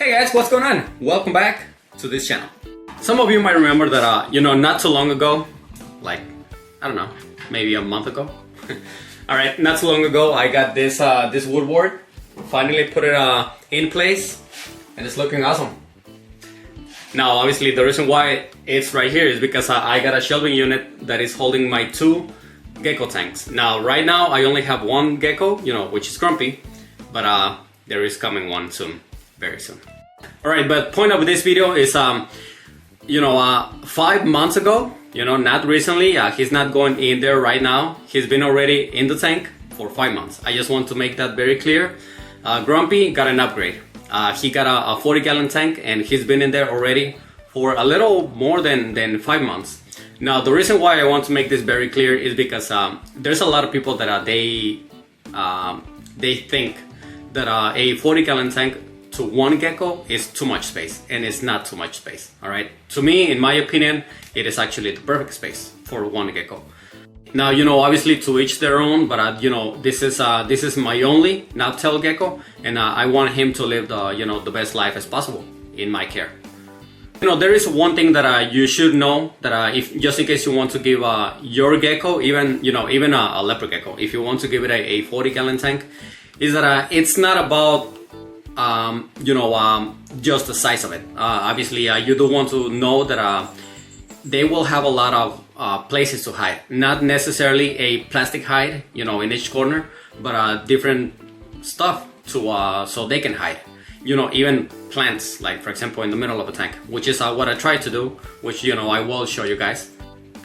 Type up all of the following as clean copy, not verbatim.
Hey guys, what's going on? Welcome back to this channel. Some of you might remember that, not too long ago, like, I don't know, maybe a month ago. Alright, not too long ago, I got this this woodboard. Finally put it in place, and it's looking awesome. Now, obviously, the reason why it's right here is because I got a shelving unit that is holding my two Gecko tanks. Now, right now, I only have one Gecko, which is Grumpy, but there is coming one soon, very soon. Alright, but point of this video is, 5 months ago, not recently, he's not going in there right now. He's been already in the tank for 5 months. I just want to make that very clear. Grumpy got an upgrade. He got a 40-gallon tank, and he's been in there already for a little more than 5 months. Now, the reason why I want to make this very clear is because there's a lot of people that they think that a 40-gallon tank to one Gecko is too much space, and it's not too much space. All right, to me, in my opinion, it is actually the perfect space for one Gecko. Now, obviously to each their own, but this is my only Knobtail Gecko, and I want him to live the best life as possible in my care. There is one thing that you should know, that if just in case you want to give your Gecko, even a leopard gecko, if you want to give it a 40-gallon tank, is that it's not about just the size of it. Obviously, you do want to know that they will have a lot of places to hide. Not necessarily a plastic hide, in each corner, but different stuff to so they can hide. Even plants, like for example in the middle of a tank, which is what I try to do, which I will show you guys.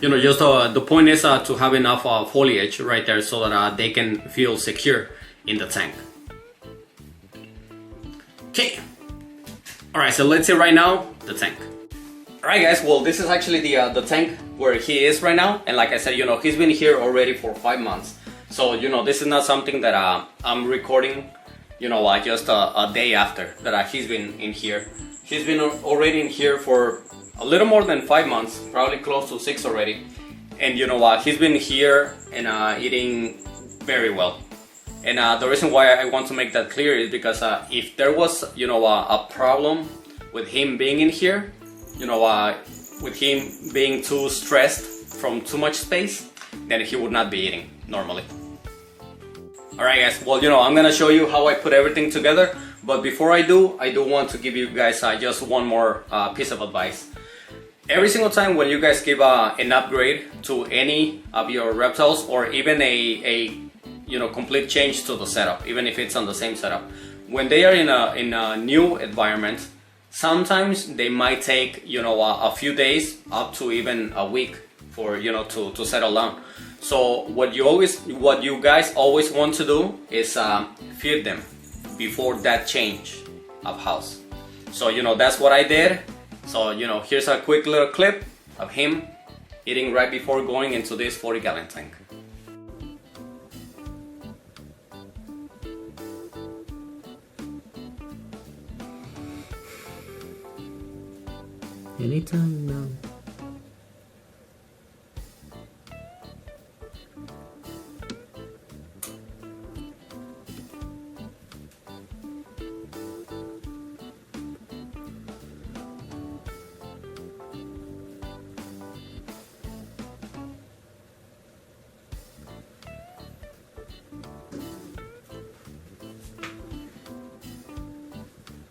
Just the point is to have enough foliage right there so that they can feel secure in the tank. Okay. Alright, so let's see right now the tank. Alright guys, well, this is actually the tank where he is right now, and like I said, he's been here already for 5 months. So this is not something that I'm recording just a day after that he's been in here. He's been already in here for a little more than 5 months, probably close to 6 already. And he's been here and eating very well. And the reason why I want to make that clear is because if there was a problem with him being in here, with him being too stressed from too much space, then he would not be eating normally. Alright guys, well I'm gonna show you how I put everything together, but before I do want to give you guys just one more piece of advice. Every single time when you guys give an upgrade to any of your reptiles, or even a complete change to the setup, even if it's on the same setup, when they are in a new environment, sometimes they might take a few days up to even a week for to settle down. So what you guys always want to do is feed them before that change of house. So that's what I did. So here's a quick little clip of him eating right before going into this 40-gallon tank. Anytime now.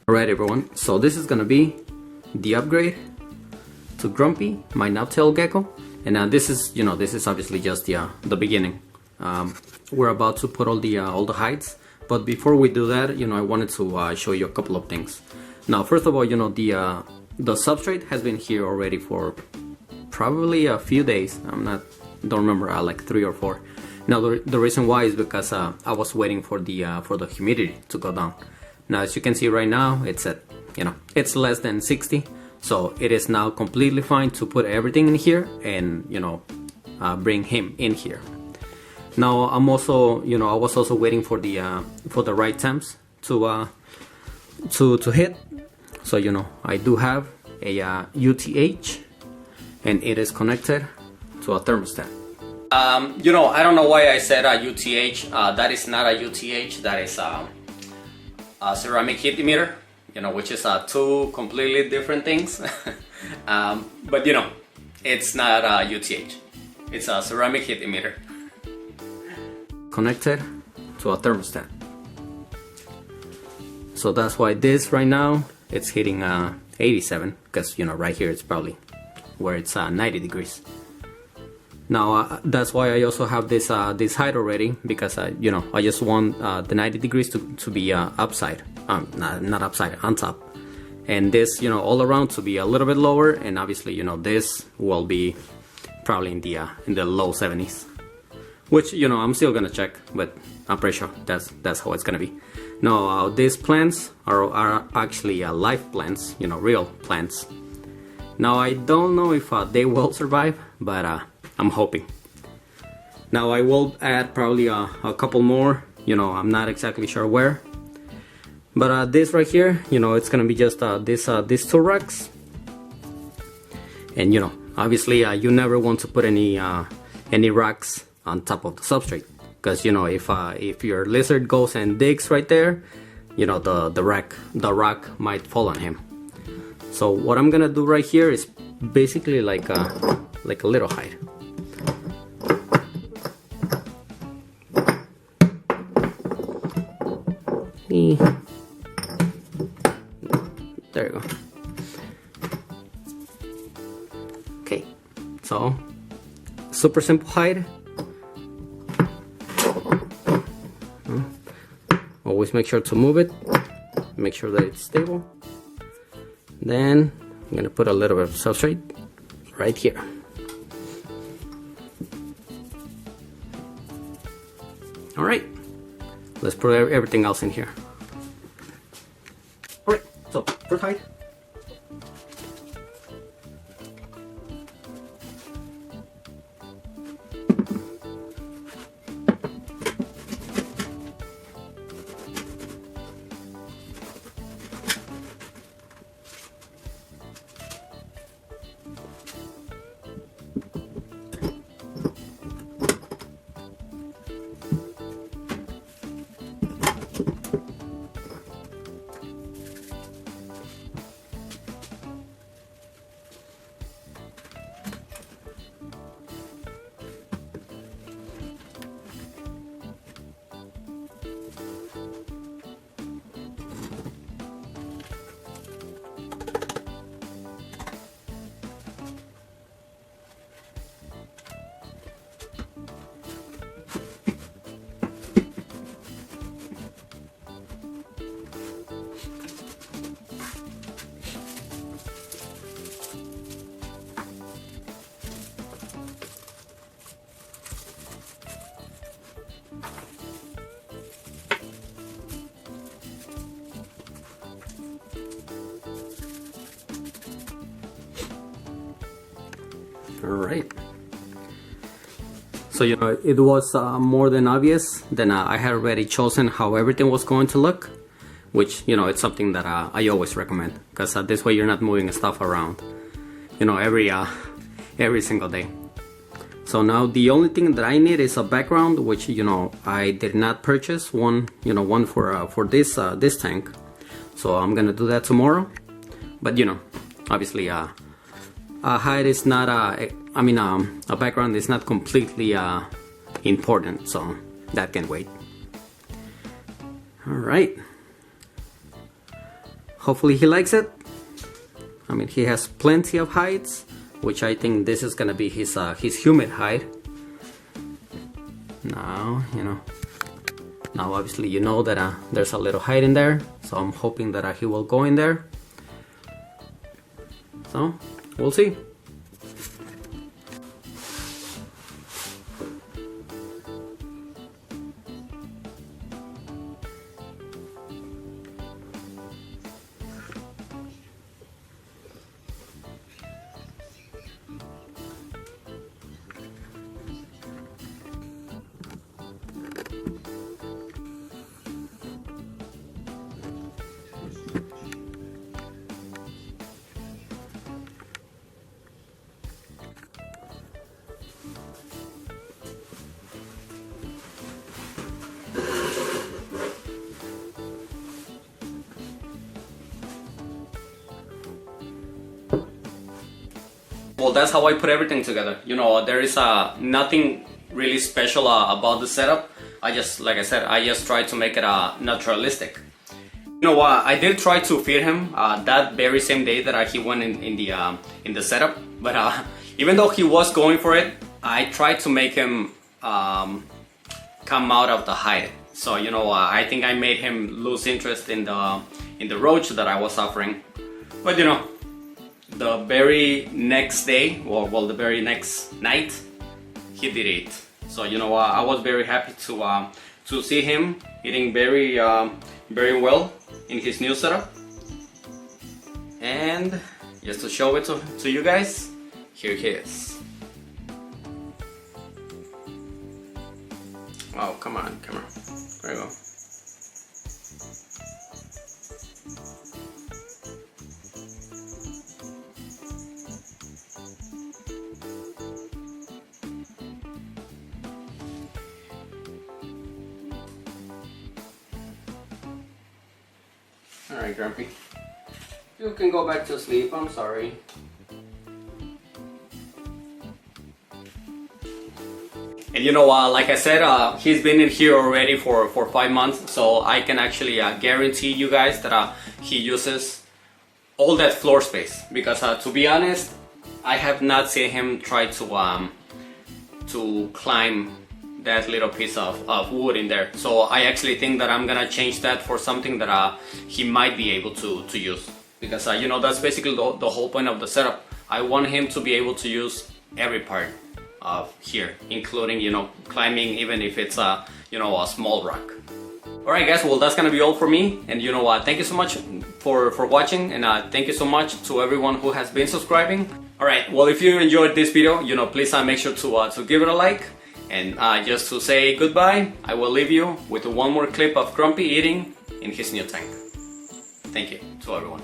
Alright everyone, so this is gonna be the upgrade to Grumpy, my Knobtail Gecko, and this is obviously just the beginning. We're about to put all the hides, but before we do that, I wanted to show you a couple of things. Now, first of all, the substrate has been here already for probably a few days. Don't remember, like 3 or 4. Now the reason why is because I was waiting for the humidity to go down. Now, as you can see right now, it's at it's less than 60. So it is now completely fine to put everything in here and bring him in here. Now I'm also I was also waiting for the right temps to hit. So I do have a UTH, and it is connected to a thermostat. I don't know why I said a UTH. That is not a UTH. That is a ceramic heat emitter. you know, which is two completely different things. But you know, it's not UTH. It's a ceramic heat emitter. Connected to a thermostat. So that's why this right now, it's hitting 87, because you know, right here it's probably where it's 90 degrees. Now that's why I also have this this height already, because you know, I just want the 90 degrees to be upside, not upside, on top, and this, you know, all around to be a little bit lower, and obviously, you know, this will be probably in the low 70s, which, you know, I'm still gonna check, but I'm pretty sure that's how it's gonna be. Now these plants are actually live plants, you know, real plants. Now I don't know if they will survive, but I'm hoping. Now I will add probably a couple more, you know, I'm not exactly sure where. But this right here, you know, it's gonna be just these two racks. And you know, obviously you never want to put any racks on top of the substrate, because you know, if your lizard goes and digs right there, you know, the rack might fall on him. So what I'm gonna do right here is basically like a little height. There you go. Okay, so super simple height. Always make sure to move it, make sure that it's stable. Then I'm gonna put a little bit of substrate right here. All right, let's put everything else in here. All right, so first height. Alright, so you know, it was more than obvious that I had already chosen how everything was going to look, which, you know, it's something that I always recommend, because this way you're not moving stuff around, you know, every single day. So now the only thing that I need is a background, which, you know, I did not purchase one, you know, one for this tank, so I'm gonna do that tomorrow. But you know, obviously a height is not a background is not completely important, so that can wait. All right, hopefully he likes it. I mean, he has plenty of heights, which I think this is gonna be his humid height. Now, you know, now obviously you know that there's a little height in there, so I'm hoping that he will go in there. So we'll see. well, that's how I put everything together. You know, there is nothing really special about the setup. I just, like I said, I just try to make it naturalistic. You know, I did try to feed him that very same day that he went in the setup, but even though he was going for it, I tried to make him come out of the hide. So you know, I think I made him lose interest in the roach that I was offering. But you know, the very next day, or well, the very next night, he did eat. So you know, I was very happy to see him eating very well in his new setup. And just to show it to you guys, here he is. Oh, come on, camera. There you go. Alright, Grumpy. You can go back to sleep, I'm sorry. And you know, like I said, he's been in here already for 5 months, so I can actually guarantee you guys that he uses all that floor space. Because to be honest, I have not seen him try to climb that little piece of wood in there. So I actually think that I'm gonna change that for something that he might be able to use. Because you know, that's basically the whole point of the setup. I want him to be able to use every part of here, including, you know, climbing, even if it's you know, a small rock. Alright guys, well, that's gonna be all for me. And you know what, thank you so much for watching, and thank you so much to everyone who has been subscribing. Alright, well, if you enjoyed this video, you know, please make sure to give it a like. And just to say goodbye, I will leave you with one more clip of Grumpy eating in his new tank. Thank you to everyone.